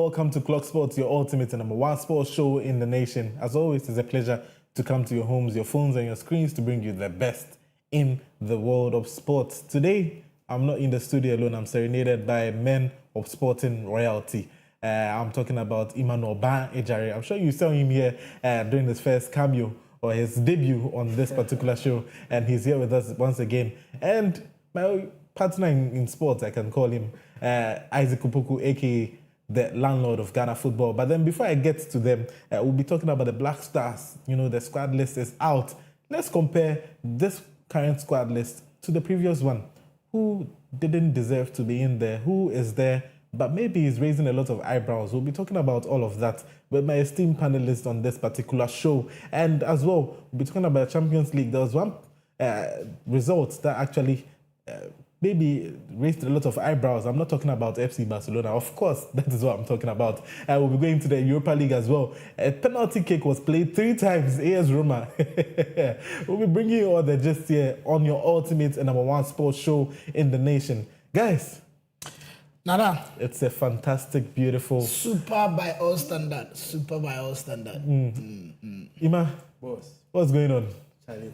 welcome to Clog Sports, your ultimate and number one sports show in the nation. As always, it's a pleasure to come to your homes, your phones, and your screens to bring you the best in the world of sports. Today, I'm not in the studio alone. I'm serenaded by men of sporting royalty. I'm talking about Emmanuel Ban Ejare. I'm sure you saw him here during his first cameo or his debut on this particular show, and he's here with us once again. And my partner in sports, I can call him Isaac Opoku, aka the landlord of Ghana football. But then before I get to them, we'll be talking about the Black Stars. You know, the squad list is out. Let's compare this current squad list to the previous one. Who didn't deserve to be in there? Who is there, but maybe is raising a lot of eyebrows? We'll be talking about all of that with my esteemed panelists on this particular show. And as well, we'll be talking about Champions League. There was one result that actually maybe raised a lot of eyebrows. I'm not talking about FC Barcelona. Of course, that is what I'm talking about. We'll be going to the Europa League as well. A penalty kick was played 3 times. AS Roma. We'll be bringing you all the gist here on your ultimate and number one sports show in the nation. Guys, Nada. It's a fantastic, beautiful... Super by all standard. Super by all standard. Ima, Boss. what's going on? Charlie,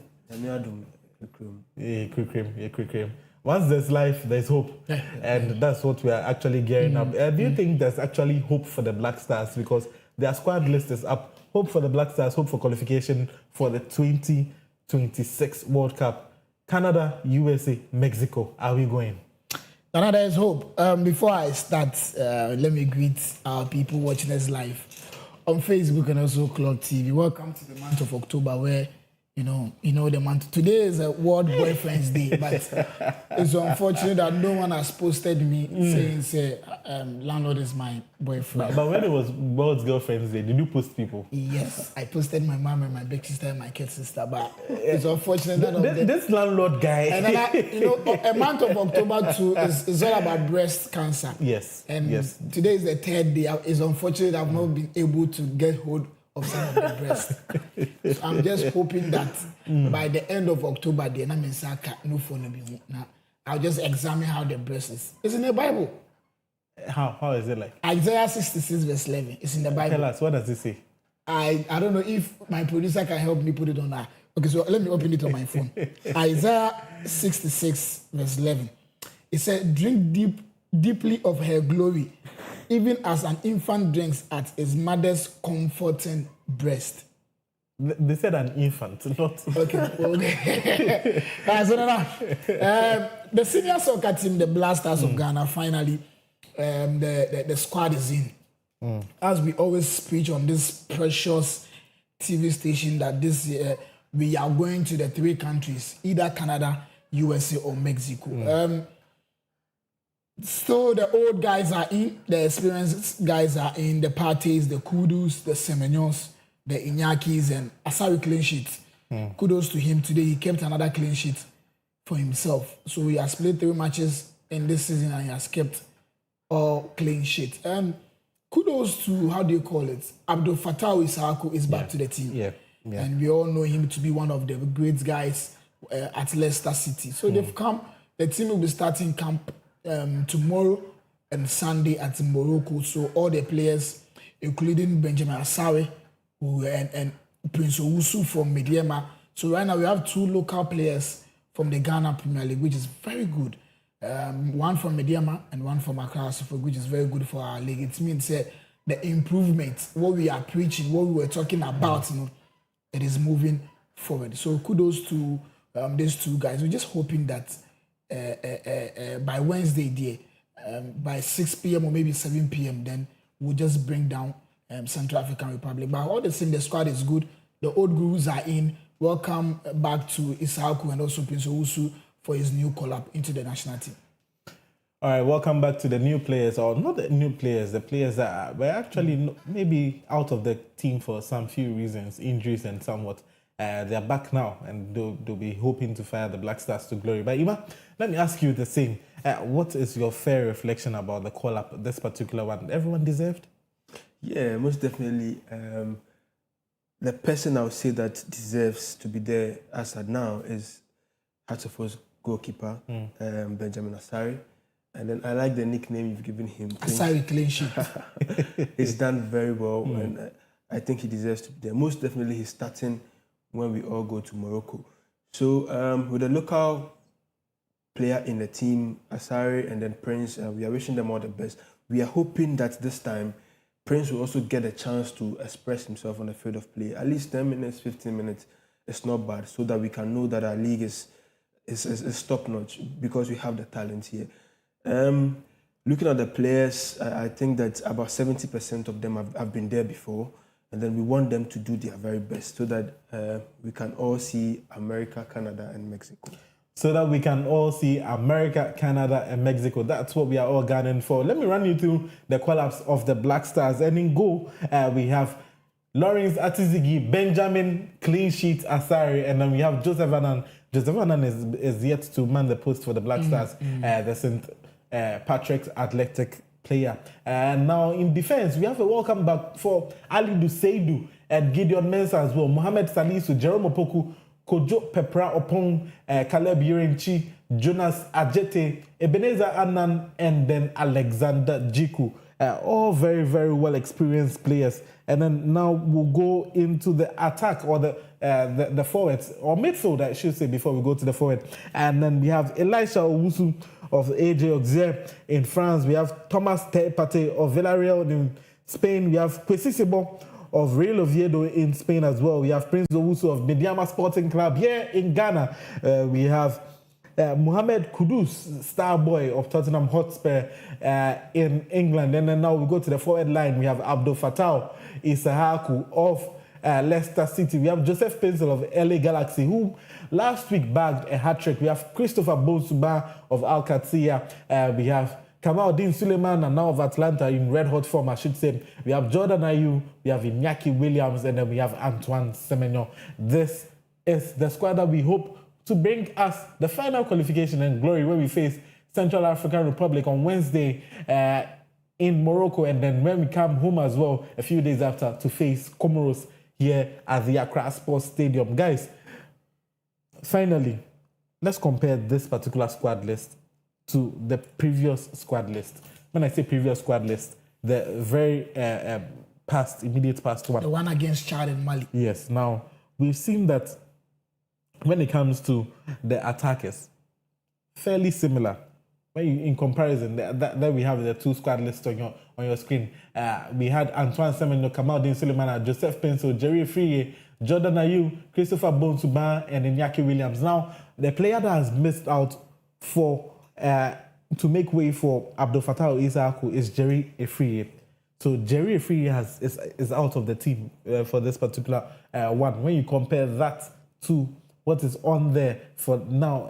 Quick cream. Once there's life, there's hope. And that's what we are actually gearing up. Do you think there's actually hope for the Black Stars? Because their squad list is up. Hope for the Black Stars, hope for qualification for the 2026 World Cup. Canada, USA, Mexico. Are we going? Nada, there's hope. Before I start, let me greet our people watching us live on Facebook and also Clog TV. Welcome to the month of October, where you know the month. Today is a World Boyfriend's Day, but it's unfortunate that no one has posted me saying, landlord is my boyfriend. But when it was World's Girlfriend's Day, did you post people? Yes, I posted my mom and my big sister and my kid sister, but it's unfortunate that This landlord guy. And then a month of October too is all about breast cancer. Yes. And yes. today is the 3rd day. It's unfortunate I've not been able to get hold of some of my breast. So I'm just hoping that by the end of October, no phone. I'll just examine how the breast is. It's in the Bible. How is it like? Isaiah 66 verse 11. It's in the Bible. Tell us, what does it say? I don't know if my producer can help me put it on that. Okay, so let me open it on my phone. Isaiah 66 verse 11. It said, drink deeply of her glory, even as an infant drinks at his mother's comforting breast. They said an infant, not... Okay. The senior soccer team, the Black Stars of Ghana, finally, the squad is in. As we always preach on this precious TV station, that this year we are going to the 3 countries, either Canada, USA, or Mexico. So the old guys are in, the experienced guys are in, the Parties, the Kudus, the Semenyos, the Iñakis, and Asari clean sheet. Kudos to him today. He kept another clean sheet for himself. So he has played 3 matches in this season and he has kept all clean sheet. Kudos to, how do you call it? Abdul Fattah Issahaku is back to the team. Yeah. And we all know him to be one of the great guys at Leicester City. So they've come, the team will be starting camp tomorrow and Sunday at Morocco. So all the players, including Benjamin Asare and Prince Owusu from Mediema. So right now we have 2 local players from the Ghana Premier League, which is very good. One from Mediema and one from Accra, which is very good for our league. It means the improvement, what we are preaching, what we were talking about, it is moving forward. So kudos to these 2 guys. We're just hoping that by Wednesday day, by 6 p.m. or maybe 7 p.m., then we'll just bring down Central African Republic. But all the same, the squad is good. The old gurus are in. Welcome back to Issahaku and also Prince Owusu for his new call-up into the national team. All right, welcome back to the new players, or not the new players, the players that were actually maybe out of the team for some few reasons, injuries and somewhat. They're back now, and they'll be hoping to fire the Black Stars to glory. But Ima, let me ask you the same. What is your fair reflection about the call-up, this particular one? Everyone deserved? Yeah, most definitely. The person I would say that deserves to be there as at now is Hearts of Oak's goalkeeper, Benjamin Asare. And then I like the nickname you've given him. Asari clean sheet. He's done very well, and I think he deserves to be there. Most definitely, he's starting when we all go to Morocco. So with a local player in the team, Asari and then Prince, we are wishing them all the best. We are hoping that this time, Prince will also get a chance to express himself on the field of play. At least 10 minutes, 15 minutes, it's not bad, so that we can know that our league is top-notch because we have the talent here. Looking at the players, I think that about 70% of them have been there before, and then we want them to do their very best so that we can all see America, Canada, and Mexico. So that we can all see America, Canada, and Mexico. That's what we are all gunning for. Let me run you through the call-ups of the Black Stars. And in goal, we have Lawrence Atizigi, Benjamin, Clean Sheet, Asari, and then we have Joseph Annan. Joseph Annan is yet to man the post for the Black Stars, the St. Patrick's Athletic player. And now in defense, we have a welcome back for Ali Duseidu and Gideon Mensah as well. Mohamed Salisu, Jerome Opoku, Kojo Pepra Opong, Caleb Yurenchi, Jonas Ajete, Ebenezer Annan, and then Alexander Jiku. All very, very well experienced players. And then now we'll go into the attack or the forwards, or midfield, I should say, before we go to the forward. And then we have Elisha Owusu of AJ Auxerre in France. We have Thomas Tepate of Villarreal in Spain. We have Kwesi of Real Oviedo in Spain as well. We have Prince Owusu of Mediama Sporting Club here in Ghana. We have Mohamed Kudus, star boy of Tottenham Hotspur in England. And then now we go to the forward line. We have Abdul Fattah Isahaku of Leicester City. We have Joseph Pencil of LA Galaxy, who last week bagged a hat-trick. We have Christopher Bonsuba of Al Qadsiya. We have Kamaldeen Suleiman, and now of Atlanta in red-hot form, I should say. We have Jordan Ayew, we have Iñaki Williams, and then we have Antoine Semenyo. This is the squad that we hope to bring us the final qualification and glory when we face Central African Republic on Wednesday in Morocco, and then when we come home as well a few days after to face Comoros here at the Accra Sports Stadium. Guys, finally, let's compare this particular squad list to the previous squad list. When I say previous squad list, the very immediate past one. The one against Chad and Mali. Yes. Now, we've seen that when it comes to the attackers, fairly similar. When you, in comparison, that we have the two squad lists on your screen. We had Antoine Semenyo, Kamaldeen Suleiman, Joseph Pencil, Jerry Friye, Jordan Ayew, Christopher Bonsuba, and Iñaki Williams. Now, the player that has missed out for to make way for Abdul Fattah Isahaku is Jerry Friye. So Jerry Friye is out of the team for this particular one. When you compare that to what is on there for now,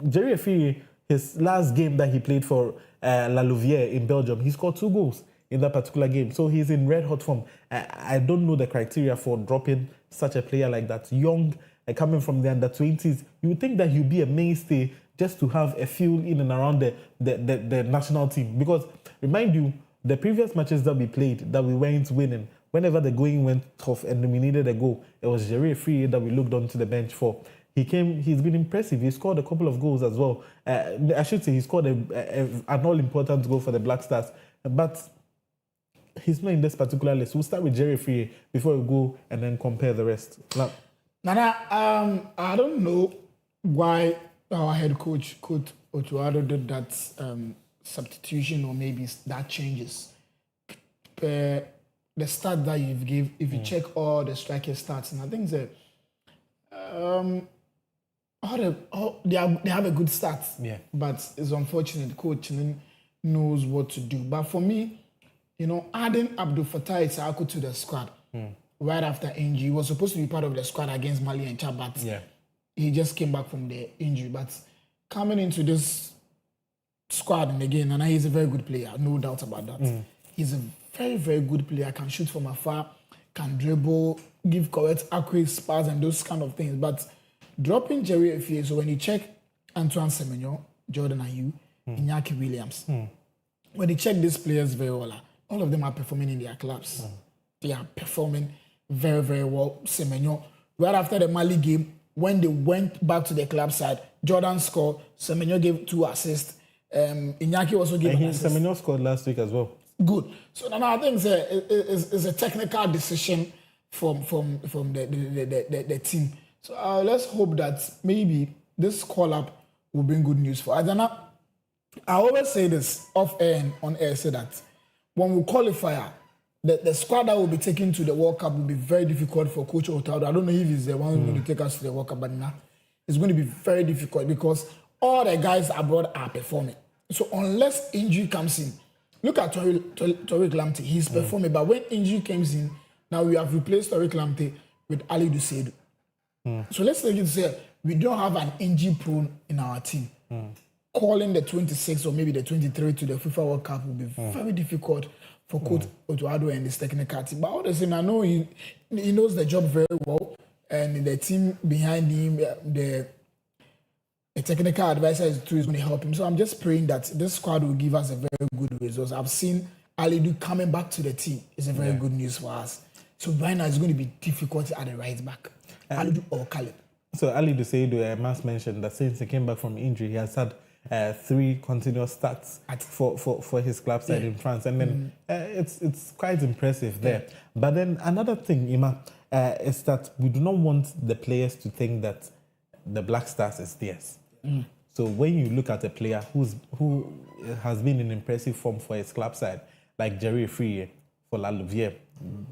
Jerry Friye, his last game that he played for La Louvière in Belgium, he scored 2 goals in that particular game. So he's in red-hot form. I don't know the criteria for dropping such a player like that. Young, coming from the under-20s, you would think that he'll be a mainstay just to have a feel in and around the national team. Because, remind you, the previous matches that we played, that we weren't winning, whenever the going went tough and we needed a goal, it was Jerry Friye that we looked onto the bench for. He's been impressive. He scored a couple of goals as well. I should say he scored an all-important goal for the Black Stars. But he's not in this particular list. We'll start with Jerry Friye before we go and then compare the rest. Now, Nana, I don't know why our head coach, Coach Otuado, did that substitution, or maybe that changes. The stat that you've given, if you check all the striker stats, and I think that they have a good start. Yeah. But it's unfortunate the coach knows what to do. But for me, adding Abdul Fattah Isahaku to the squad right after injury, he was supposed to be part of the squad against Mali and Chad, but he just came back from the injury. But coming into this squad and again, and he's a very good player, no doubt about that. He's a very, very good player, can shoot from afar, can dribble, give correct, accurate passes and those kind of things. But dropping Jerry Friye, so when you check Antoine Semenyo, Jordan Ayew, Iñaki Williams, when you check these players very well, all of them are performing in their clubs. They are performing very, very well. Semenyo, right after the Mali game, when they went back to the club side, Jordan scored, Semenyo gave 2 assists, Iñaki also gave an assist. Semenyo scored last week as well. Good. So now I think it's a technical decision from the team. So let's hope that maybe this call-up will bring good news for us. And I always say this off air and on air, say that when we qualify, the squad that will be taken to the World Cup will be very difficult for Coach Otado. I don't know if he's the one who's going to take us to the World Cup, but now it's going to be very difficult because all the guys abroad are performing. So unless injury comes in, look at Tariq Lamptey, he's performing, but when injury comes in, now we have replaced Tariq Lamptey with Ali Dusedu. So let's take it to say we don't have an injury prone in our team. Calling the 26 or maybe the 23 to the FIFA World Cup will be very difficult for Coach Otuado and his technical team. But all the same, I know he knows the job very well, and the team behind him, the technical advisor is going to help him. So I'm just praying that this squad will give us a very good result. I've seen Alidu coming back to the team. It's a very good news for us. So right now it's going to be difficult at the right back. Alidu or Khaled. So Ali Dusedu, Mas mentioned that since he came back from injury, he has had 3 continuous starts for his club side in France, and then it's quite impressive there. But then another thing, Ima, is that we do not want the players to think that the Black Stars is theirs. So when you look at a player who has been in impressive form for his club side, like Jerry Free for La Louvière,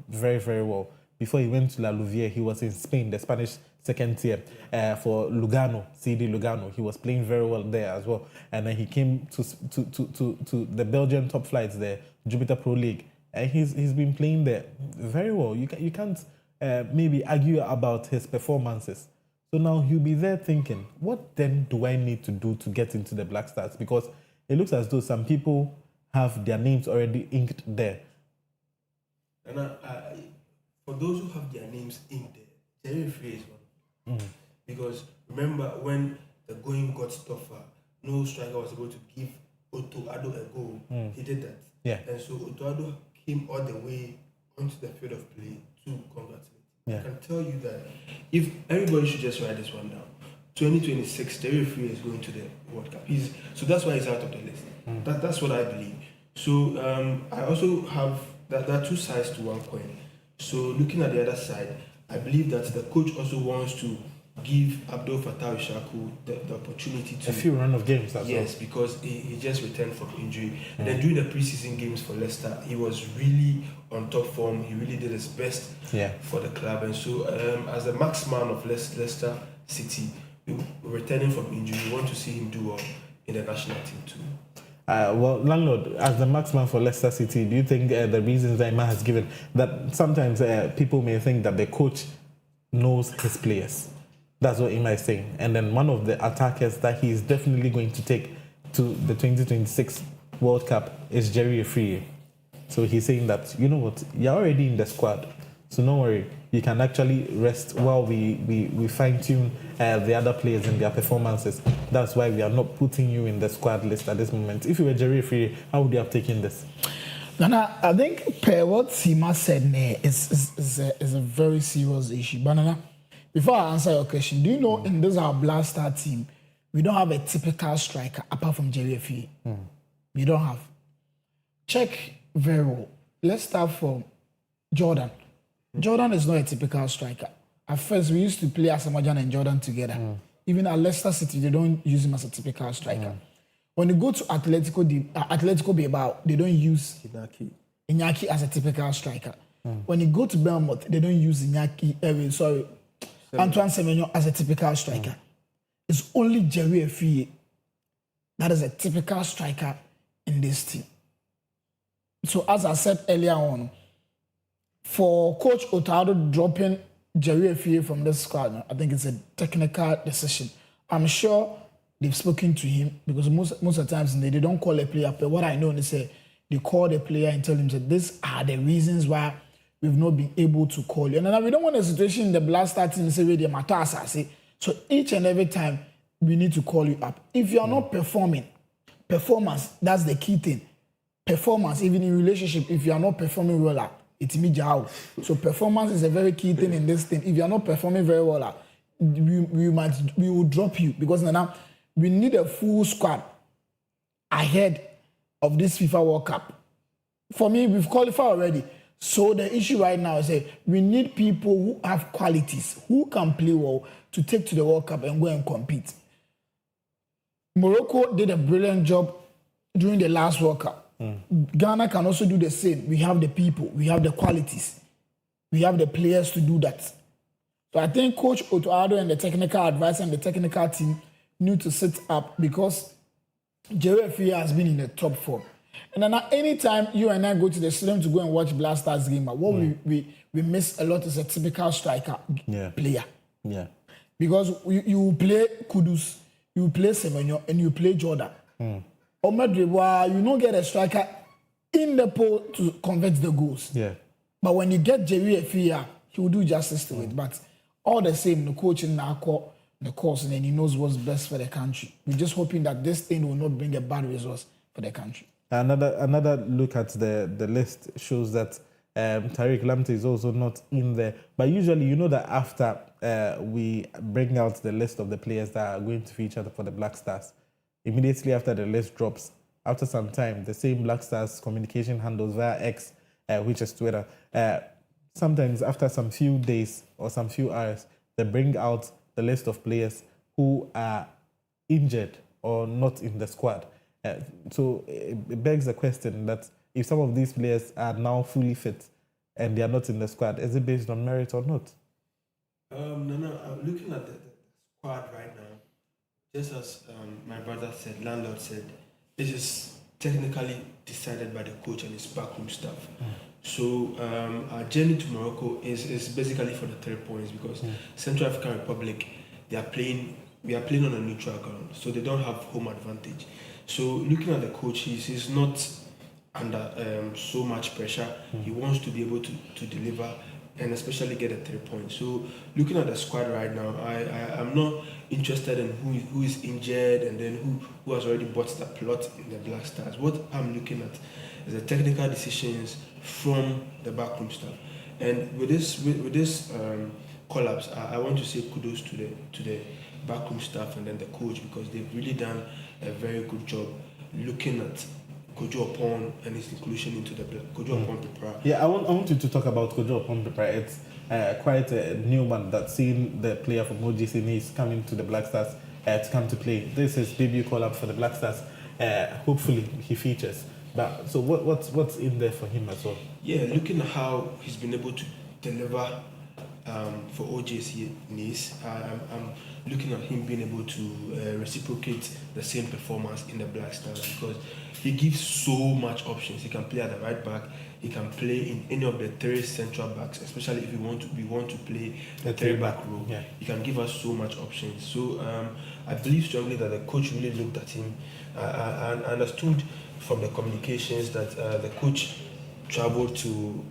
very, very well. Before he went to La Louvière, he was in Spain, the Spanish second tier, for Lugano, CD Lugano. He was playing very well there as well. And then he came to the Belgian top flights there, Jupiter Pro League. And he's been playing there very well. You can't maybe argue about his performances. So now he'll be there thinking, what then do I need to do to get into the Black Stars? Because it looks as though some people have their names already inked there. And for those who have their names inked there, Jerry Free is one. Because remember when the going got tougher, no striker was able to give Otuado a goal. He did that. Yeah. And so Otuado came all the way onto the field of play to congratulate. I can tell you that if everybody should just write this one down, 2026, Jerry Free is going to the World Cup. So that's why he's out of the list. That's what I believe. So I also have that there are 2 sides to one coin. So looking at the other side, I believe that the coach also wants to give Abdul Fattah Ishaku the opportunity to... A few run of games as well. Yes, because he just returned from injury. And then during the preseason games for Leicester, he was really on top form. He really did his best for the club. And so as the marksman of Leicester City, returning from injury, we want to see him do well in the national team too. Well, Landlord, as the marksman for Leicester City, do you think the reasons that Emma has given, that sometimes people may think that the coach knows his players? That's what Emma is saying. And then one of the attackers that he is definitely going to take to the 2026 World Cup is Jerry Free. So he's saying that, you know what, you're already in the squad, so don't worry. You can actually rest while we fine-tune the other players and their performances. That's why we are not putting you in the squad list at this moment. If you were Jerry Free, how would you have taken this? Nana, I think what Sima said is a very serious issue. But Nana, before I answer your question, do you know in this our Black Star team, we don't have a typical striker apart from Jerry Free. We don't have. Check very well. Let's start from Jordan. Jordan is not a typical striker. At first, we used to play Asamajan and Jordan together. Even at Leicester City, they don't use him as a typical striker. When you go to Atletico Bilbao, they don't use Iñaki as a typical striker. When you go to Bournemouth, they don't use Antoine Semenyo as a typical striker. It's only Jerry Efie that is a typical striker in this team. So as I said earlier on, for Coach Otado dropping Jerry Efie from this squad, I think it's a technical decision. I'm sure they've spoken to him because most of the times they don't call a player. But what I know is they call the player and tell him that these are the reasons why we've not been able to call you. And we don't want a situation in the Black Star team say they matter. So each and every time we need to call you up. If you are not performing, performance, that's the key thing. Performance, even in relationship, if you are not performing well, it's me jao. So performance is a very key thing in this thing. If you are not performing very well, we will drop you because now we need a full squad ahead of this FIFA World Cup. For me, we've qualified already. So the issue right now is that we need people who have qualities, who can play well to take to the World Cup and go and compete. Morocco did a brilliant job during the last World Cup. Ghana can also do the same. We have the people, we have the qualities, we have the players to do that. So I think Coach Otuado and the technical advisor and the technical team need to sit up because JFE has been in the top form. And then anytime you and I go to the stadium to go and watch Black Stars game, what we miss a lot is a typical striker player. Yeah. Because you play Kudus, you play Semenyo, and you play Jordan. Omadriwa, you don't get a striker in the pole to convert the goals. Yeah. But when you get Jerry Efia, he will do justice to it. But all the same, the coach in the course, and then he knows what's best for the country. We're just hoping that this thing will not bring a bad result for the country. Another look at the list shows that Tariq Lamptey is also not in there. But usually, you know that after we bring out the list of the players that are going to feature for the Black Stars, immediately after the list drops, after some time, the same Black Stars communication handles via X, which is Twitter, sometimes after some few days or some few hours, they bring out the list of players who are injured or not in the squad. So it begs the question that if some of these players are now fully fit and they are not in the squad, is it based on merit or not? No. I'm looking at the squad right now. Just as my brother said, landlord said, this is technically decided by the coach and his backroom staff. So our journey to Morocco is basically for the 3 points because Central African Republic, we are playing on a neutral ground, so they don't have home advantage. So looking at the coach, he's not under so much pressure. He wants to be able to deliver and especially get a 3 points. So looking at the squad right now, I'm not interested in who is injured and then who has already bought the plot in the Black Stars. What I'm looking at is the technical decisions from the backroom staff. And with this collapse, I want to say kudos to the backroom staff and then the coach because they've really done a very good job looking at Kojo Opon and his inclusion into the Kojo Opon Pepra. Yeah, I want you to talk about Kojo Opon Pepra. It's quite a new one that seeing the player from OGC Nice coming to the Black Stars to come to play. This is debut call-up for the Black Stars. Hopefully he features. But so what's in there for him as well? Yeah, looking at how he's been able to deliver for OGC Nice, I'm looking at him being able to reciprocate the same performance in the Black Stars because he gives so much options. He can play at the right back. He can play in any of the 3 central backs, especially if we want to play the 3-back row. Yeah. He can give us so much options. So I believe strongly that the coach really looked at him and understood from the communications that the coach traveled to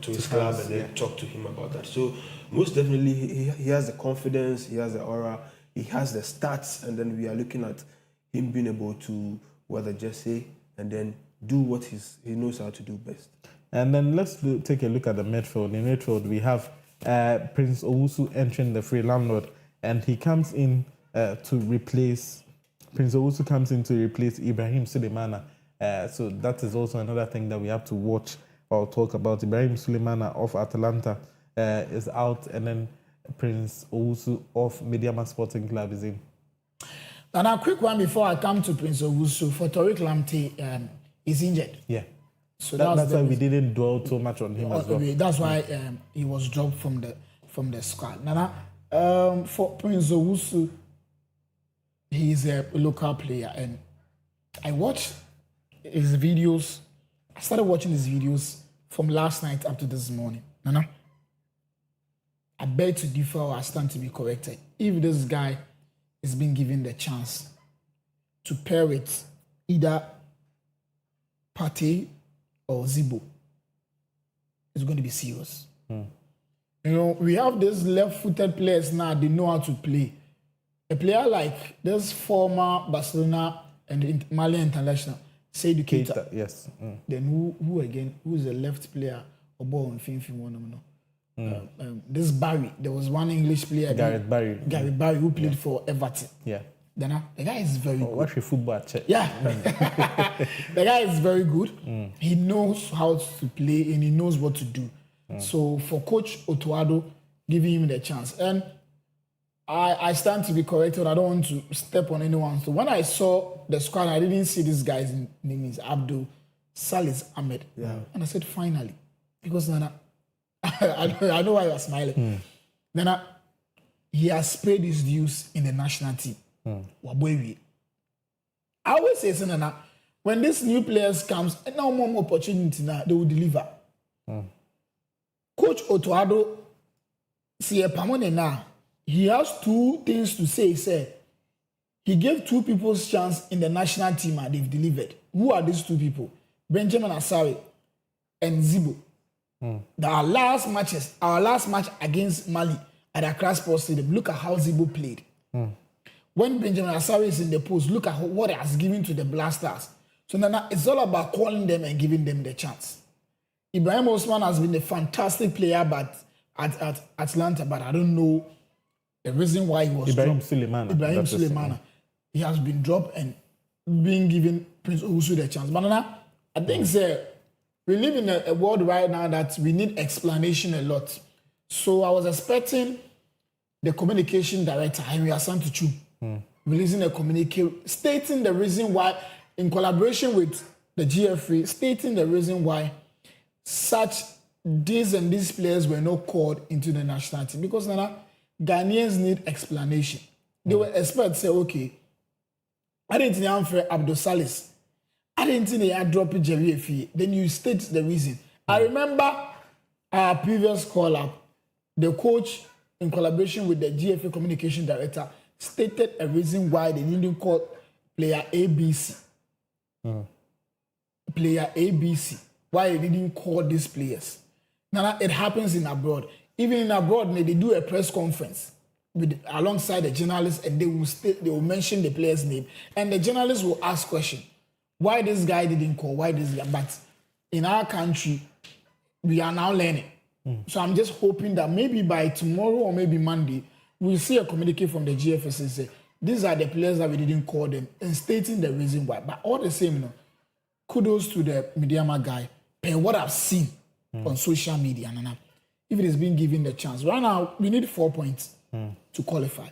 his club and then talked to him about that. So most definitely he has the confidence, he has the aura, he has the stats, and then we are looking at him being able to wear the jersey and then do what he knows how to do best. And then let's take a look at the midfield. In midfield, we have Prince Owusu entering the free landlord, and he comes in to replace. Prince Owusu comes in to replace Ibrahim Sulemana. So that is also another thing that we have to watch or talk about. Ibrahim Sulemana of Atalanta is out, and then Prince Owusu of Mediama Sporting Club is in. And a quick one before I come to Prince Owusu. For Tariq Lamptey, is injured. Yeah. So that's why we didn't dwell too much on him as well. That's why he was dropped from the squad. Nana, for Prince Owusu, he's a local player, and I watched his videos. I started watching his videos from last night up to this morning. Nana, I beg to differ or I stand to be corrected. If this guy is being given the chance to pair with either Partey or Zibo, it's going to be serious. You know, we have these left-footed players now, they know how to play. A player like this former Barcelona and Mali international, Seydou Keita. Yes. Then who again? Who is a left player? This Barry. There was one English player. Gareth Barry. Barry who played for Everton. Yeah. Then the guy is very good. Watch your football check. Yeah. The guy is very good. He knows how to play and he knows what to do. So for Coach Otuado, giving him the chance. And I stand to be corrected. I don't want to step on anyone. So when I saw the squad, I didn't see this guy's name is Abdul Salis Ahmed. Yeah. And I said, finally. Because Nana, I know why you are smiling. Nana, he has paid his dues in the national team. I always say, Nana, when these new players comes, and now more opportunity now, they will deliver. Coach Otuado, see a Pamone now. He has two things to say. He said he gave two people's chance in the national team and they've delivered. Who are these two people? Benjamin Asare and Zibo. Our last match against Mali at Accra Sports Stadium, look at how Zibo played. When Benjamin Asare is in the post, look at what he has given to the Blasters. So now it's all about calling them and giving them the chance. Ibrahim Osman has been a fantastic player but at Atlanta, but I don't know the reason why he was Ibrahim dropped. Suleimana. Ibrahim Suleimana. He has been dropped and being given Prince Owusu the chance. But now, I think we live in a world right now that we need explanation a lot. So I was expecting the communication director, Henry Asantuchu, releasing a communique stating the reason why, in collaboration with the GFA, stating the reason why such these and these players were not called into the national team. Because now Ghanaians need explanation. They were expect to say, okay, I didn't think for Abdul Salis. I didn't think they had dropped Jerry Efie. Then you state the reason. I remember our previous call-up, the coach, in collaboration with the GFA communication director, stated a reason why they didn't call player ABC. Player ABC. Why they didn't call these players. Now, it happens in abroad. Even in abroad, they do a press conference alongside the journalists and they will mention the player's name. And the journalists will ask questions. Why this guy didn't call? Why this guy? But in our country, we are now learning. So I'm just hoping that maybe by tomorrow or maybe Monday, we'll see a communique from the GFS and say, these are the players that we didn't call them and stating the reason why. But all the same, kudos to the Midiama guy. And what I've seen on social media, if it is being given the chance. Right now, we need 4 points to qualify.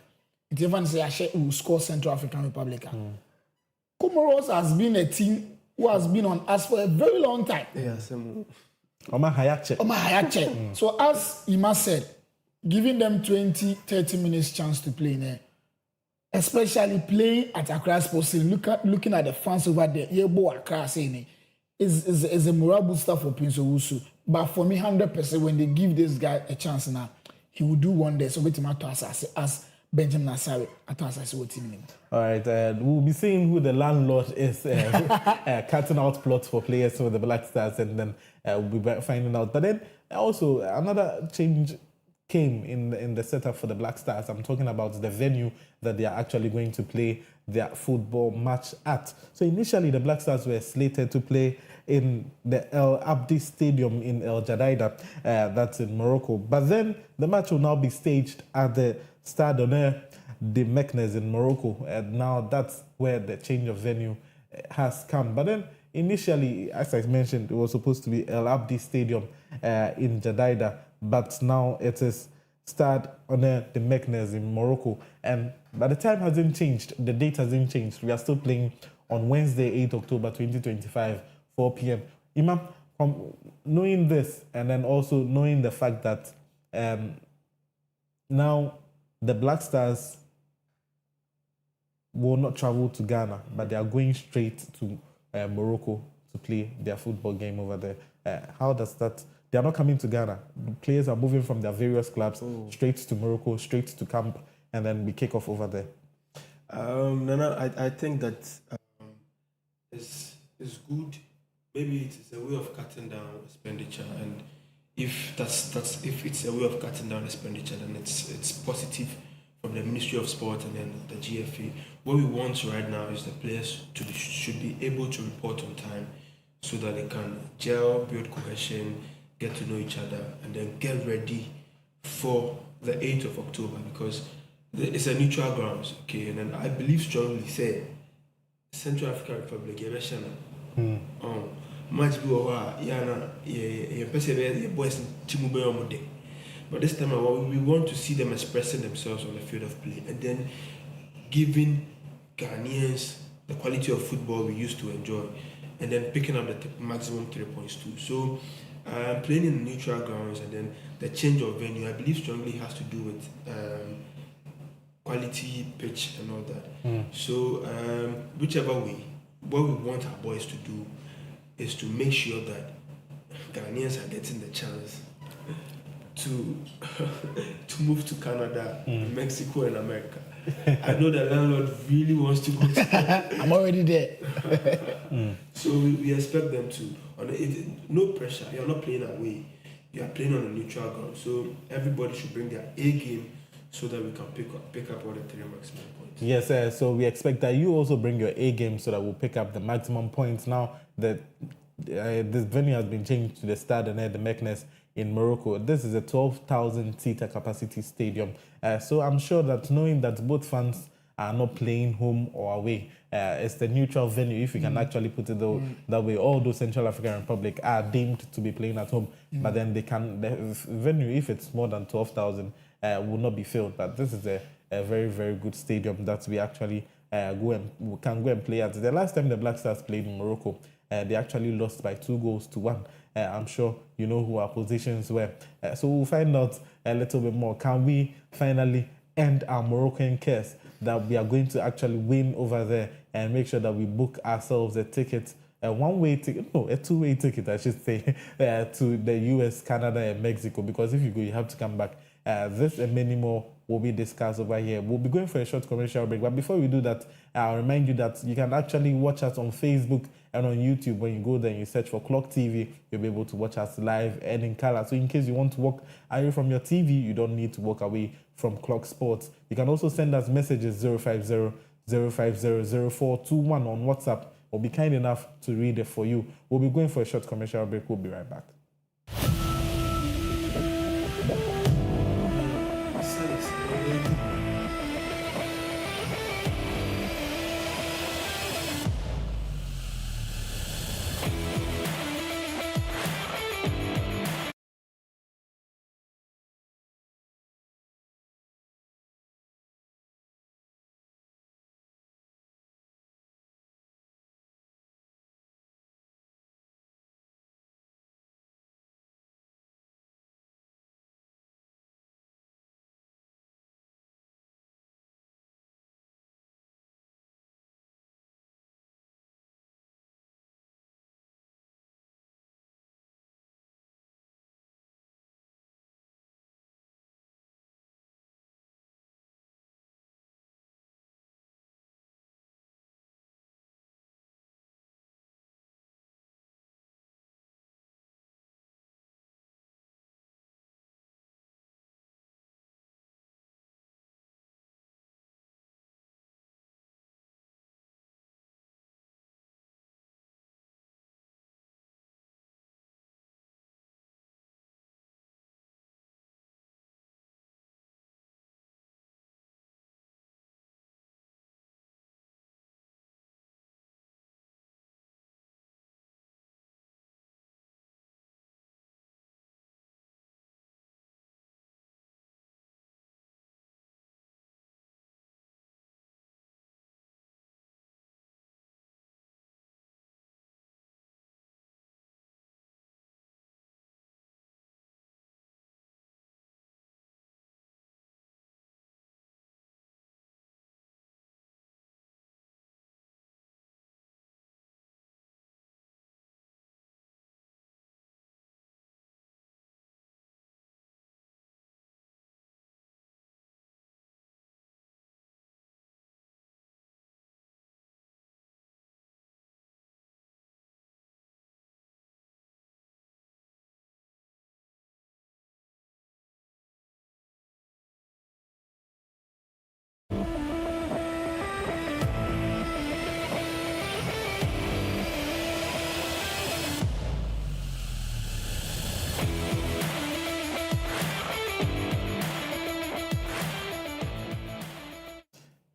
If everyone say, Ashe will score Central African Republic. Comoros has been a team who has been on us for a very long time. Oma Hayache. So as Ima said, giving them 20, 30 minutes chance to play in there, especially playing at Accra Sports Stadium, looking at the fans over there, Yebo Accra saying is a morale booster for Prince Owusu. But for me, 100%, when they give this guy a chance now, he will do wonders. So wait as Benjamin Asare at what team. All right, we'll be seeing who the landlord is cutting out plots for players for the Black Stars, and then we'll be finding out. But then also another change came in the setup for the Black Stars. I'm talking about the venue that they are actually going to play their football match at. So initially, the Black Stars were slated to play in the El Abdi Stadium in El Jadida, that's in Morocco. But then the match will now be staged at the Stade d'Honneur de Meknes in Morocco. And now that's where the change of venue has come. But then initially, as I mentioned, it was supposed to be El Abdi Stadium in Jadida, but now it is Stade d'Honneur de Meknes in Morocco. And but the time hasn't changed, the date hasn't changed. We are still playing on Wednesday, 8 October 2025, 4 p.m. Imam, from knowing this and then also knowing the fact that now the Black Stars will not travel to Ghana, but they are going straight to Morocco to play their football game over there. How does that? They are not coming to Ghana. The players are moving from their various clubs straight to Morocco, straight to camp, and then we kick off over there. I think that it's good. Maybe it's a way of cutting down expenditure, and if it's a way of cutting down expenditure, then it's positive from the Ministry of Sport and then the GFA. What we want right now is the players should be able to report on time so that they can gel, build cohesion, get to know each other, and then get ready for the 8th of October, because It's a neutral grounds, okay, and then I believe strongly say Central African Republic, yeah, much be over, yeah, yeah, yeah, boys Timu Beomode. But this time around, we want to see them expressing themselves on the field of play and then giving Ghanaians the quality of football we used to enjoy and then picking up the maximum 3 points too. So, playing in neutral grounds and then the change of venue, I believe strongly has to do with quality pitch and all that. So, whichever way, what we want our boys to do is to make sure that Ghanaians are getting the chance to to move to Canada, Mexico, and America. I know the landlord really wants to go to I'm already there. So we expect them to. No pressure. You're not playing away. You are playing on a neutral ground. So everybody should bring their A game so that we can pick up all the 3 maximum points. Yes, so we expect that you also bring your A game so that we'll pick up the maximum points. Now that this venue has been changed to the Stade de Meknes in Morocco. This is a 12,000 seater capacity stadium. So I'm sure that knowing that both fans are not playing home or away, it's the neutral venue, if you can actually put it that way. All those Central African Republic are deemed to be playing at home, but then the venue, if it's more than 12,000, will not be filled. But this is a very, very good stadium that we actually can go and play at. The last time the Black Stars played in Morocco, they actually lost by 2-1. I'm sure you know who our positions were. So we'll find out a little bit more. Can we finally end our Moroccan curse that we are going to actually win over there and make sure that we book ourselves a ticket, a one-way ticket, no, a two-way ticket, I should say, to the US, Canada, and Mexico? Because if you go, you have to come back. This and many more will be discussed over here. We'll be going for a short commercial break. But before we do that, I'll remind you that you can actually watch us on Facebook and on YouTube. When you go there and you search for Clog TV, you'll be able to watch us live and in color. So in case you want to walk away from your TV, you don't need to walk away from Clog Sports. You can also send us messages 050 050 0421 on WhatsApp. We'll be kind enough to read it for you. We'll be going for a short commercial break. We'll be right back.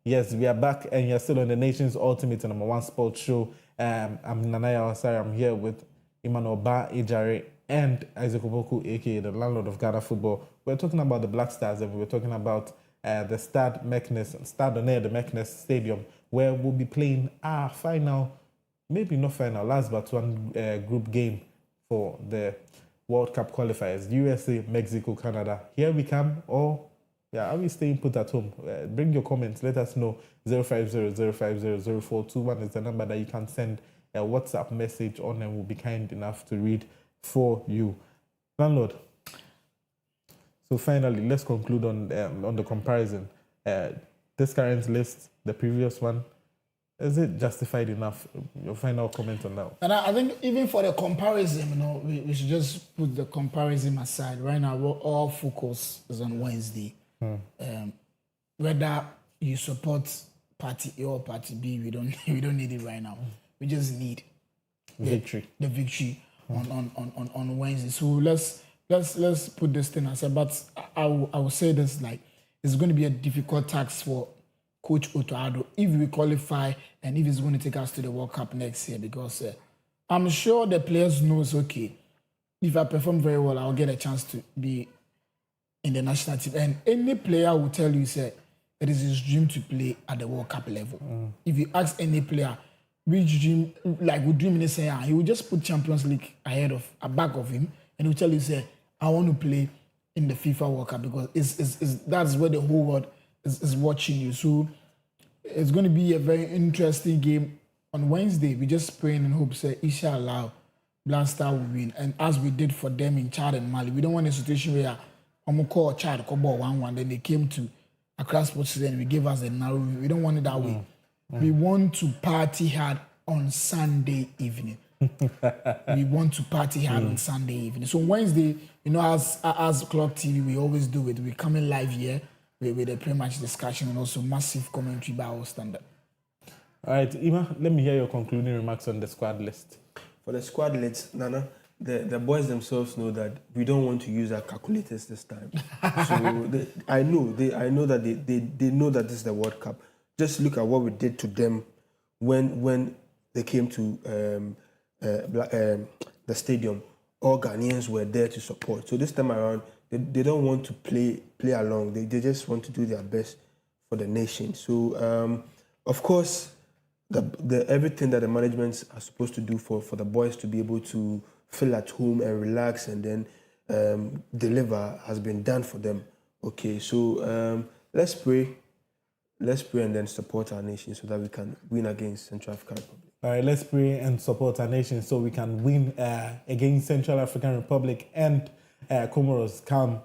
Yes, we are back and you're still on the nation's ultimate and #1 sports show. I'm Nanaya Wasari. I'm here with Emmanuel Ba Ejare and Isaac Oboku, aka the landlord of Ghana football. We're talking about the Black Stars and we're talking about the Stade de Meknes Stadium, where we'll be playing our final, maybe not final, last but one group game for the World Cup qualifiers. USA, Mexico, Canada. Here we come. Are we staying put at home? Bring your comments. Let us know. 050-050-0421 is the number that you can send a WhatsApp message on, and we'll be kind enough to read for you. Landlord. So finally, let's conclude on the comparison. This current list, the previous one, is it justified enough? Your final comment on that? And I think even for the comparison, we should just put the comparison aside. Right now, all focus is on Wednesday. Whether you support party A or party B, we don't need it right now. We just need victory. The victory on Wednesday. So let's put this thing aside. But I will say this, like, it's going to be a difficult task for Coach Otto Addo if we qualify and if he's going to take us to the World Cup next year, because I'm sure the players knows, okay, if I perform very well, I'll get a chance to be in the national team. And any player will tell you, say, it is his dream to play at the World Cup level. If you ask any player which dream, like would dream in say, he will just put Champions League back of him, and he'll tell you, say, I want to play in the FIFA World Cup, because that's where the whole world is watching you. So it's going to be a very interesting game on Wednesday. We just praying and hope, say, inshallah, Black Star will win. And as we did for them in Chad and Mali, we don't want a situation where I'm call Chad, ball 1-1, then they came to Accra Sports and we gave us a narrow. We don't want it that way. We want to party hard on Sunday evening. We want to party hard on Sunday evening. So Wednesday, as Clog TV, we always do it. We're coming live here with a pre-match discussion and also massive commentary by our standard. All right, Ima, let me hear your concluding remarks on the squad list. For the squad list, Nana, the boys themselves know that we don't want to use our calculators this time. So I know that they know that this is the World Cup. Just look at what we did to them when they came to the stadium. All Ghanaians were there to support. So this time around, they don't want to play along. They just want to do their best for the nation. So of course, the everything that the management are supposed to do for the boys to be able to feel at home and relax and then deliver has been done for them. Okay, so let's pray and then support our nation so that we can win against Central African Republic. All right, let's pray and support our nation so we can win against Central African Republic and Comoros come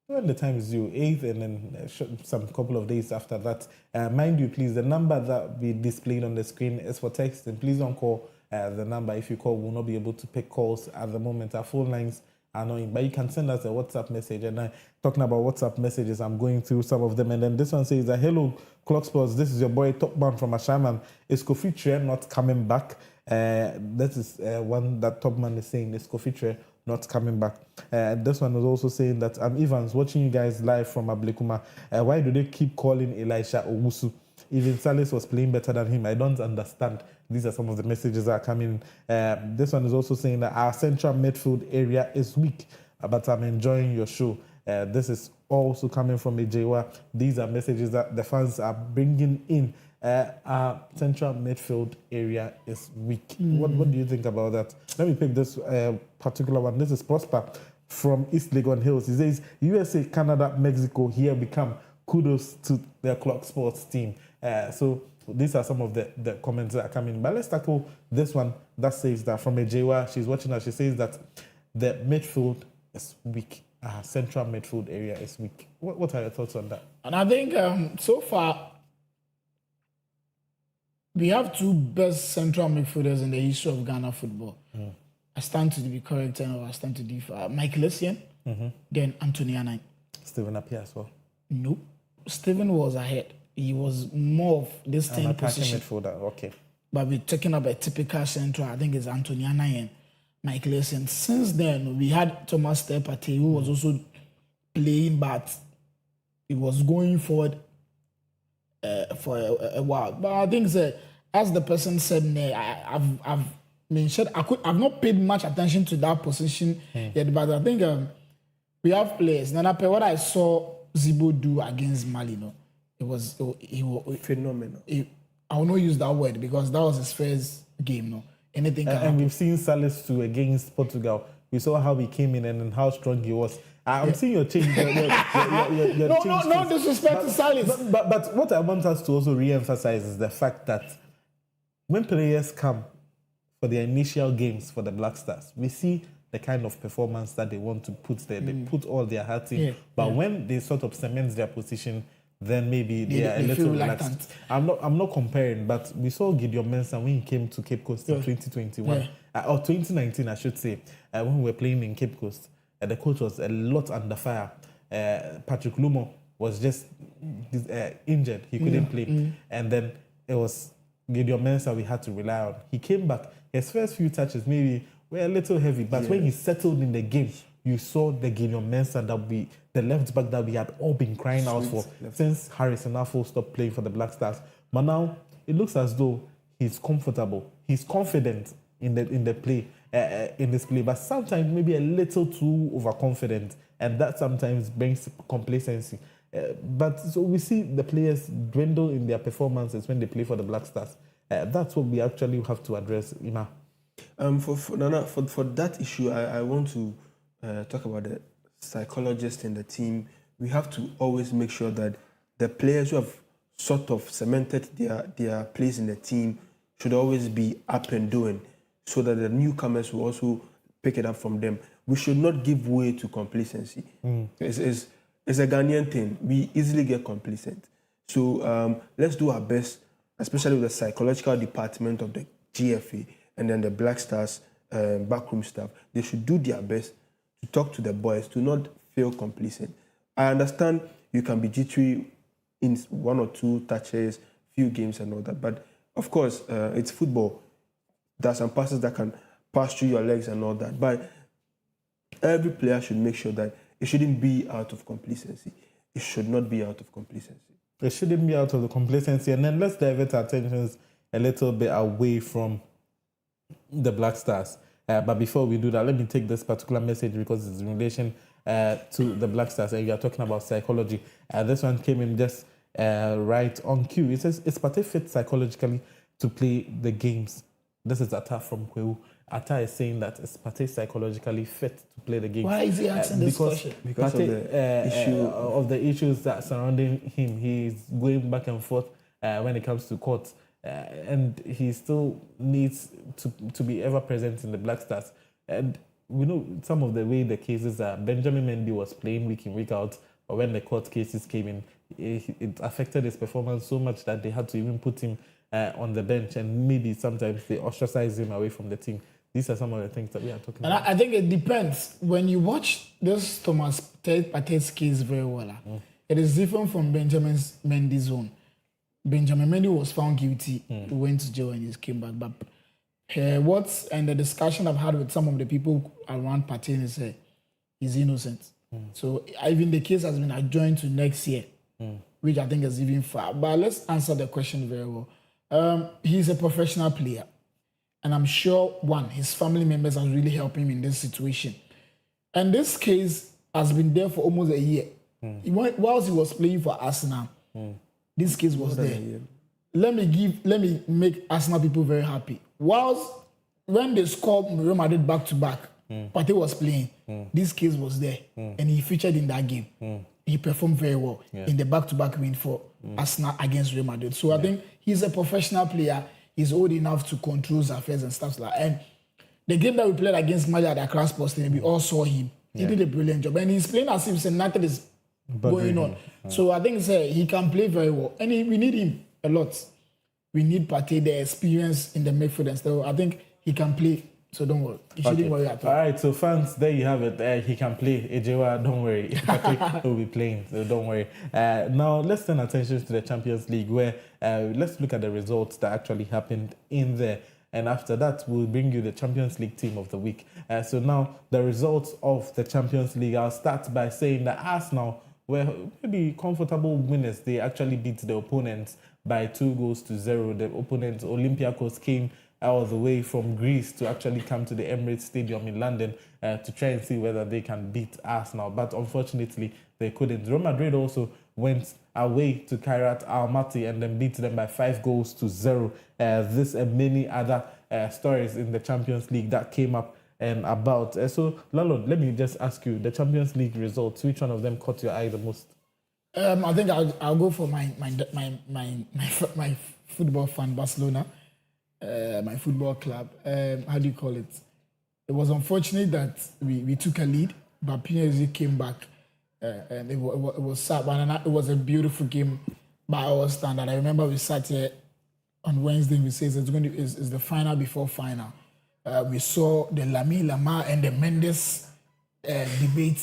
when the time is due, 8th, and then some couple of days after that. Mind you, please, the number that we displayed on the screen is for texting. Please don't call the number. If you call, we'll not be able to pick calls at the moment. Our phone lines are not in, but you can send us a WhatsApp message. And talking about WhatsApp messages, I'm going through some of them. And then this one says, hello, Clog Sports, this is your boy Top Man from Ashaman. Is Kofi Tre not coming back? This is one that Top Man is saying, is Kofi Tre not coming back? This one is also saying that I'm Evans, watching you guys live from Ablekuma. Why do they keep calling Elisha Owusu? Even Salis was playing better than him. I don't understand. These are some of the messages that are coming. This one is also saying that our central midfield area is weak, but I'm enjoying your show. This is also coming from Ejewa. These are messages that the fans are bringing in. Our central midfield area is weak. What do you think about that? Let me pick this particular one. This is Prosper from East Legon Hills. He says, USA, Canada, Mexico, here we come. Kudos to the Clog Sports team. So these are some of the comments that are coming. But let's tackle this one that says that from Ejewa, she's watching us, she says that the midfield is weak. Central midfield area is weak. What are your thoughts on that? And I think so far, we have two best central midfielders in the history of Ghana football. I stand to be correct and I stand to differ. Michael Essien, then Anthony Anai. Stephen Appiah as well. No. Stephen was ahead. He was more of this 10 position. Midfielder. Okay. But we're talking about a typical central. I think it's Anthony Anai and Michael Essien. Since then, we had Thomas Tepate, who was also playing, but he was going forward for a while. But I think as the person said, I've mentioned I've not paid much attention to that position yet, but I think we have players. Nana, what I saw Zibo do against Mali, it was Phenomenal. I will not use that word because that was his first game. Anything can And happen. we've seen Salis too against Portugal. We saw how he came in and how strong he was. I'm seeing your change. Your No disrespect to Salis. But what I want us to also re-emphasize is the fact that when players come for their initial games for the Black Stars, we see the kind of performance that they want to put there. They put all their heart in. But when they sort of cement their position, then maybe they are a little relaxed. I'm not comparing, but we saw Gideon Mensah when he came to Cape Coast in 2021 or 2019, I should say, when we were playing in Cape Coast. The coach was a lot under fire. Patrick Lumo was just injured; he couldn't play, and then it was Gideon Mensah we had to rely on. He came back. His first few touches maybe were a little heavy, but when he settled in the game, you saw the Gideon Mensah the left back that we had all been crying out for since Harrison Affle stopped playing for the Black Stars. But now it looks as though he's comfortable, he's confident in the play, in this play, but sometimes maybe a little too overconfident, and that sometimes brings complacency. But so we see the players dwindle in their performances when they play for the Black Stars. That's what we actually have to address, Ima. For that issue, I want to talk about the psychologist in the team. We have to always make sure that the players who have sort of cemented their place in the team should always be up and doing, so that the newcomers will also pick it up from them. We should not give way to complacency. It's a Ghanaian thing. We easily get complacent. So let's do our best, especially with the psychological department of the GFA and then the Black Stars backroom staff. They should do their best to talk to the boys, to not feel complacent. I understand you can be jittery in one or two touches, few games and all that, but of course, it's football. There are some passes that can pass through your legs and all that, but every player should make sure that it shouldn't be out of complacency. It should not be out of complacency. It shouldn't be out of the complacency. And then let's divert our attentions a little bit away from the Black Stars. But before we do that, let me take this particular message because it's in relation to the Black Stars. And you are talking about psychology. This one came in just right on cue. It says, is Partey fit psychologically to play the games? This is Atta from Kwewu. Atta is saying that is Partey psychologically fit to play the games. Why is he asking this question? Because Partey, of the issues that surrounding him. He's going back and forth when it comes to court. And he still needs to be ever present in the Black Stars. And we know some of the way the cases are. Benjamin Mendy was playing week in, week out, but when the court cases came in, it affected his performance so much that they had to even put him on the bench, and maybe sometimes they ostracize him away from the team. These are some of the things that we are talking about. I think it depends. When you watch this Thomas Partey's case very well, it is different from Benjamin Mendy's own. Benjamin Mendy was found guilty, went to jail and he came back. But the discussion I've had with some of the people around Partey is he's innocent. So even the case has been adjourned to next year, which I think is even far. But let's answer the question very well. He's a professional player. And I'm sure, his family members are really helping him in this situation. And this case has been there for almost a year. Whilst he was playing for Arsenal, this case was there. Let me make Arsenal people very happy. When they scored Real Madrid back to back, Partey was playing. This case was there, and he featured in that game. He performed very well in the back-to-back win for Arsenal against Real Madrid. So I think he's a professional player. He's old enough to control his affairs and stuff like that. And the game that we played against Mali at Accra Sports Stadium, we all saw him. He did a brilliant job, and he's playing as if nothing is going on. So I think he can play very well, and we need him a lot. We need Partey, the experience in the midfield and stuff. I think he can play, so don't worry. You shouldn't worry at all. All right, so fans, there you have it. He can play. Ejewa, don't worry. Partey will be playing, so don't worry. Now, let's turn attention to the Champions League, where let's look at the results that actually happened in there. And after that, we'll bring you the Champions League team of the week. So now, the results of the Champions League, I'll start by saying that Arsenal were maybe comfortable winners. They actually beat the opponents by 2-0. The opponent, Olympiacos, came all the way from Greece to actually come to the Emirates Stadium in London to try and see whether they can beat Arsenal. But unfortunately, they couldn't. Real Madrid also went away to Kairat Almaty and then beat them by 5-0. This and many other stories in the Champions League that came up and about. So, Lalo, let me just ask you, the Champions League results, which one of them caught your eye the most? I think I'll go for my football fan, Barcelona, my football club. How do you call it? It was unfortunate that we took a lead, but PSG came back, and it was sad. But it was a beautiful game by our standard. I remember we sat here on Wednesday. We said it's the final before final. We saw the Lamine and the Mendes debate.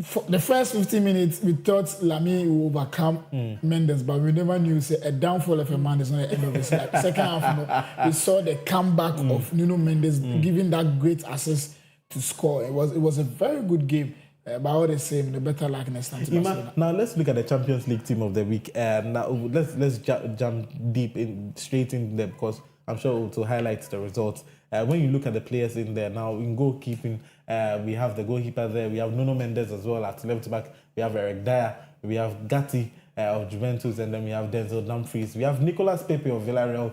For the first 15 minutes, we thought Lamy would overcome Mendes, but we never knew a downfall of a man is not the end of his life. Second half, we saw the comeback of Nuno Mendes giving that great assist to score. It was a very good game. But all the same, the better luck next time to Barcelona. Now let's look at the Champions League team of the week. Now let's jump deep straight in there because I'm sure to highlight the results. When you look at the players in there now, in goalkeeping, we have the goalkeeper there. We have Nuno Mendes as well at left back. We have Eric Dyer. We have Gatti of Juventus, and then we have Denzel Dumfries. We have Nicolas Pepe of Villarreal.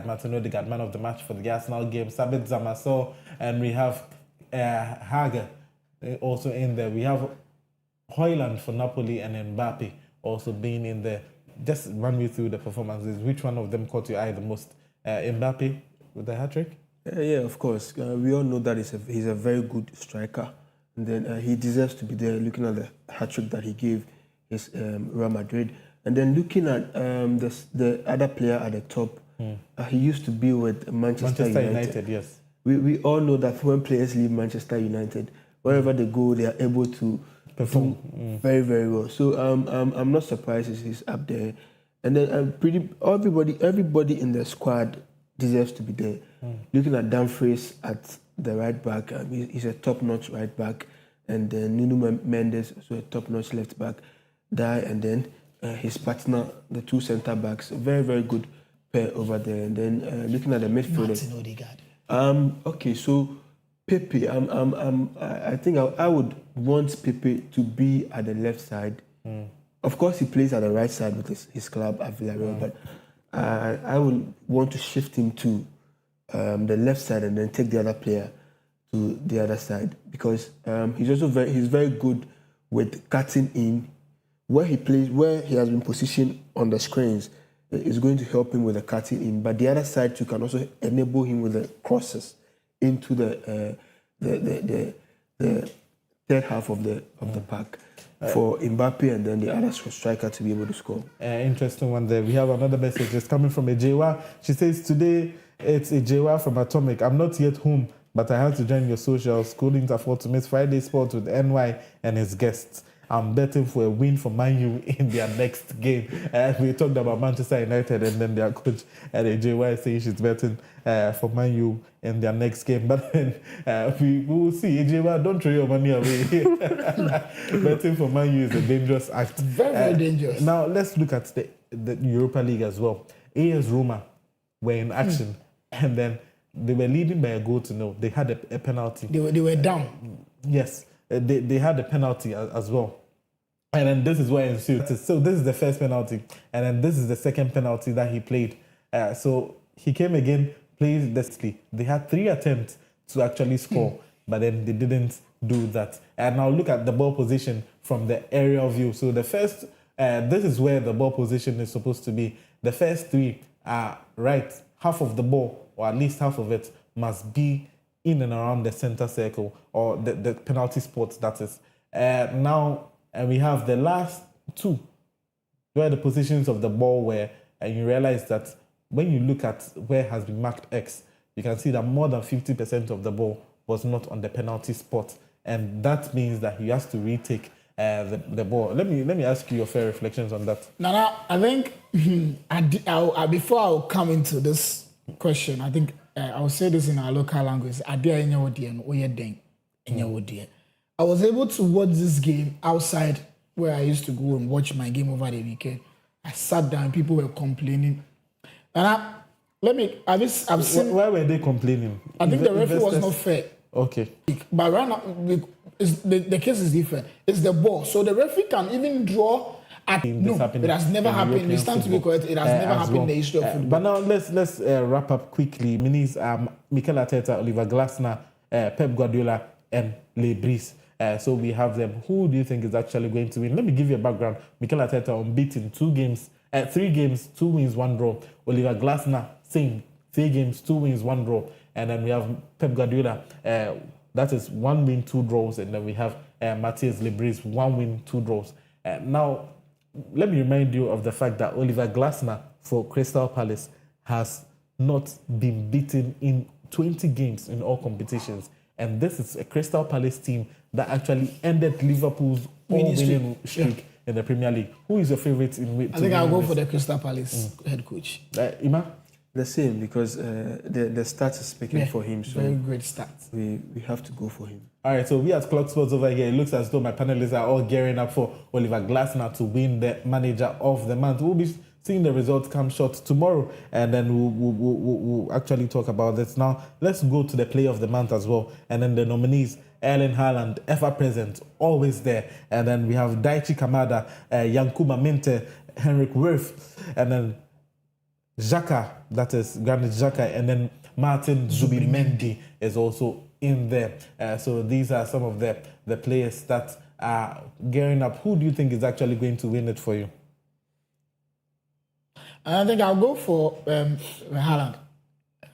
Martin Odegaard, man of the match for the Arsenal game. Sabit Zamasol, and we have Hager also in there. We have Højlund for Napoli and Mbappe also being in there. Just run me through the performances. Which one of them caught your eye the most? Mbappe with the hat-trick? Yeah, of course. We all know that he's a very good striker. And then he deserves to be there looking at the hat-trick that he gave his Real Madrid. And then looking at the other player at the top, he used to be with Manchester United. Yes. We all know that when players leave Manchester United, wherever they go, they are able to perform very, very well. So I'm not surprised he's up there. And then everybody in the squad deserves to be there. Looking at Dumfries at the right back, he's a top-notch right back. And then Nuno Mendes, also a top-notch left back. And then his partner, the two centre-backs, very, very good pair over there. And then looking at the midfielder. Martin Odegaard. Okay, so Pepe, I think I would want Pepe to be at the left side. Of course, he plays at the right side with his club at Villarreal, but I would want to shift him to the left side and then take the other player to the other side because he's very good with cutting in. Where he plays, where he has been positioned on the screens, is going to help him with the cutting in. But the other side too can also enable him with the crosses into the third half of the pack for Mbappe and then the other striker to be able to score. Interesting one there. We have another message that's coming from Ejewa. She says, today it's Ejewa from Atomic. I'm not yet home, but I have to join your socials. Couldn't afford to miss Friday Sports with NY and his guests. I'm betting for a win for Man U in their next game. We talked about Manchester United and then their coach at AJY is saying she's betting for Man U in their next game. But then we will see. AJY, don't throw your money away. Betting for Man U is a dangerous act. Very, very dangerous. Now, let's look at the Europa League as well. AS Roma were in action and then they were leading by a goal to nil. They had a penalty. They were down. Yes. They had a penalty as well. And then this is what ensued. So this is the first penalty. And then this is the second penalty that he played. So he came again, played desperately. They had 3 attempts to actually score, but then they didn't do that. And now look at the ball position from the aerial view. So the first, this is where the ball position is supposed to be. The first 3 are right. Half of the ball, or at least half of it, must be in and around the center circle or the penalty spot, that is. Now, we have the last 2 where the positions of the ball were, and you realize that when you look at where has been marked X, you can see that more than 50% of the ball was not on the penalty spot. And that means that he has to retake the ball. Let me ask you your fair reflections on that. Nana, I think before I'll come into this question, I think I'll say this in our local language. I was able to watch this game outside where I used to go and watch my game over the weekend. I sat down, people were complaining. And I've seen. Why were they complaining? I think the referee was not fair. Okay. But right now, the case is different. It's the ball. So the referee can even draw at. No, it has never happened. It's time to be correct. It has never happened in the history of football. But now let's wrap up quickly. Minis Mikel Arteta, Oliver Glasner, Pep Guardiola, and Lebris. So we have them. Who do you think is actually going to win? Let me give you a background. Mikel Arteta unbeaten 3 games, 2 wins, 1 draw. Oliver Glasner, same 3 games, 2 wins, 1 draw. And then we have Pep Guardiola, that is 1 win, 2 draws. And then we have Matthias Lebris, 1 win, 2 draws. Now, let me remind you of the fact that Oliver Glasner for Crystal Palace has not been beaten in 20 games in all competitions. And this is a Crystal Palace team that actually ended Liverpool's winning streak in the Premier League. Who is your favourite in which? I think I'll go for the Crystal Palace head coach. Ima? The same, because the stats is speaking for him. So very great stats. We have to go for him. All right, so we at Clog Sports over here, it looks as though my panelists are all gearing up for Oliver Glasner to win the Manager of the Month. We'll be seeing the results come short tomorrow, and then we'll actually talk about this. Now, let's go to the Player of the Month as well, and then the nominees. Erling Haaland, ever present, always there. And then we have Daichi Kamada, Yankuba Minte, Henrik Wirth, and then Xhaka, that is Granit Xhaka, and then Martin Zubimendi is also in there. So these are some of the players that are gearing up. Who do you think is actually going to win it for you? I think I'll go for Haaland.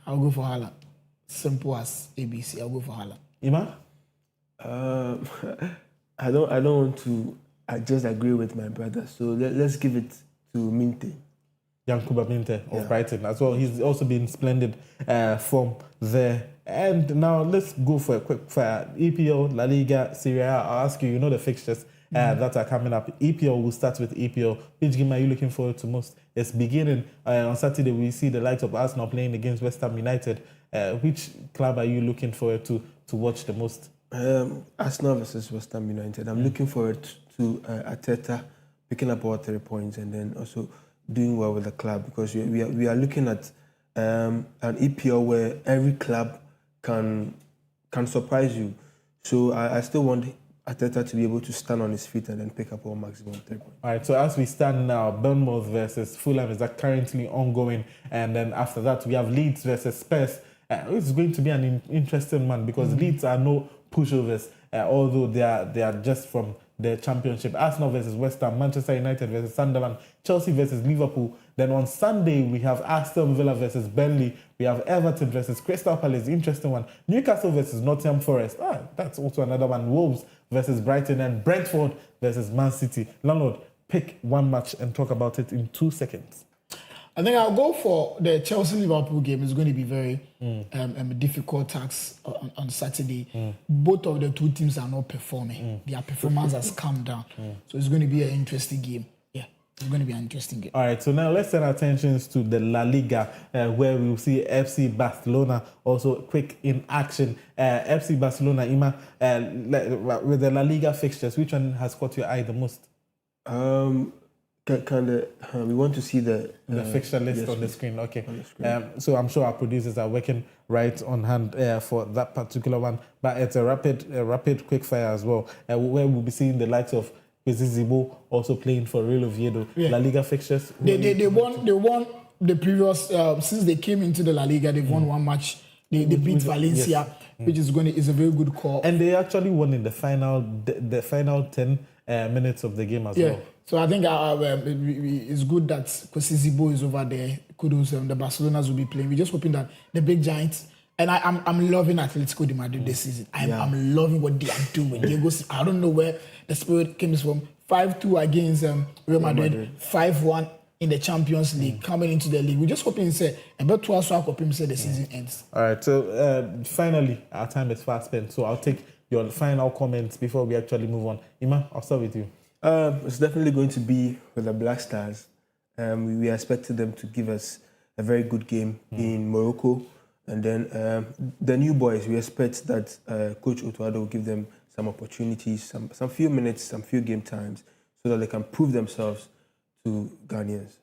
I'll go for Haaland. Simple as ABC. I'll go for Haaland. Ima? I don't want to. I just agree with my brother. So let's give it to Minte. Yankuba Minte of Brighton as well. He's also been splendid form there. And now let's go for a quick fire. EPL, La Liga, Serie A. I'll ask you, you know the fixtures that are coming up. EPL, we'll start with EPL. Which game are you looking forward to most? It's beginning on Saturday. We see the likes of Arsenal playing against West Ham United. Which club are you looking forward to watch the most? Arsenal versus West Ham United. I'm looking forward to Arteta picking up all 3 points and then also doing well with the club, because we are looking at an EPL where every club can surprise you. So I still want Arteta to be able to stand on his feet and then pick up all maximum 3 points. All right, so as we stand now, Bournemouth versus Fulham is currently ongoing. And then after that, we have Leeds versus Spurs. It's going to be an interesting one because Leeds are no pushovers, although they are just from the Championship. Arsenal versus West Ham, Manchester United versus Sunderland, Chelsea versus Liverpool. Then on Sunday, we have Aston Villa versus Burnley. We have Everton versus Crystal Palace, interesting one. Newcastle versus Nottingham Forest. That's also another one. Wolves versus Brighton, and Brentford versus Man City. Landlord, pick one match and talk about it in 2 seconds. I think I'll go for the Chelsea-Liverpool game. It's going to be very difficult task on Saturday. Both of the two teams are not performing. Their performance has come down. So it's going to be an interesting game. Yeah, it's going to be an interesting game. All right, so now let's turn our attentions to the La Liga, where we will see FC Barcelona also quick in action. FC Barcelona, Ima, with the La Liga fixtures, which one has caught your eye the most? We want to see the fixture list on the screen. Okay. The screen. So I'm sure our producers are working right on hand for that particular one. But it's a rapid quick fire as well, where we'll be seeing the likes of Zibo also playing for Real Oviedo. Yeah. La Liga fixtures. They won the previous since they came into the La Liga. They've won one match. They beat Valencia, which is a very good call. And they actually won in the final 10 minutes of the game as well. So I think it's good that Zibo is over there. Kudos, the Barcelonas will be playing. We're just hoping that the big giants, and I'm loving Atletico de Madrid this season. I'm loving what they are doing. I don't know where the spirit came from. 5-2 against Real Madrid, 5-1 in the Champions League, coming into the league. We're just hoping about 2 hours the season ends. All right, so finally, our time is fast spent. So I'll take your final comments before we actually move on. Ima, I'll start with you. It's definitely going to be with the Black Stars. We expected them to give us a very good game in Morocco. And then the new boys, we expect that Coach Otuado will give them some opportunities, some few minutes, some few game times, so that they can prove themselves to Ghanaians.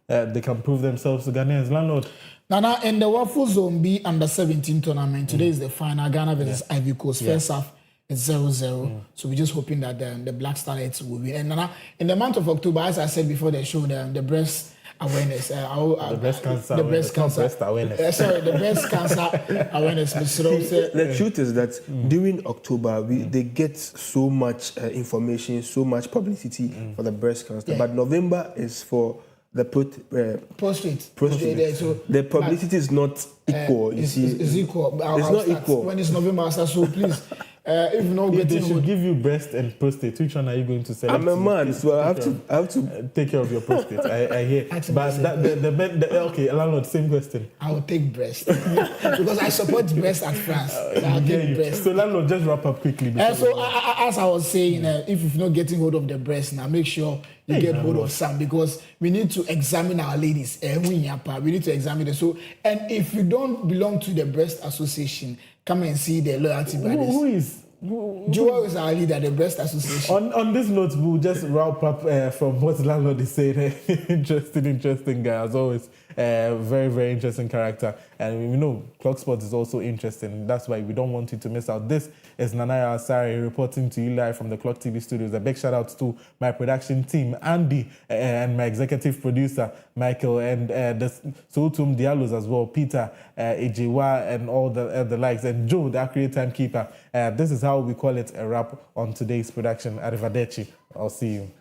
They can prove themselves to Ghanaians. Landlord. Nana, in the Waffle Zone B under-17 tournament, today is the final, Ghana versus Ivory Coast. First half, it's 0-0. So we're just hoping that the Black Starlets will win. And Nana, in the month of October, as I said before the show, the breast awareness. The breast cancer awareness. The breast cancer awareness. The truth is that during October, they get so much information, so much publicity for the breast cancer. But November is for the prostate. So the publicity is not equal. It's equal. It's not equal. When it's November, so please, if not If getting, they should give you breast and prostate, which one are you going to select? I'm a man, so I have to take care of your prostate. I hear. But okay, landlord, same question. I will take breast because I support breast at France. So I'll take breast. So landlord, just wrap up quickly. So as I was saying, if you're not getting hold of the breast now, make sure you get hold of some, because we need to examine our ladies. We need to examine them. So, and if you don't belong to the breast association, come and see the loyalty brothers. Who is? Joel is our leader, the breast association. On this note, we'll just wrap up from what landlord is saying. Interesting guy as always. Very, very interesting character. And we know Clog Sports is also interesting. That's why we don't want you to miss out. This is Nanaya Asari reporting to you live from the Clog TV studios. A big shout out to my production team, Andy, and my executive producer, Michael, and the Sotum Diallos as well, Peter, Ejewa, and all the likes, and Joe, the accurate timekeeper. This is how we call it a wrap on today's production. Arrivederci. I'll see you.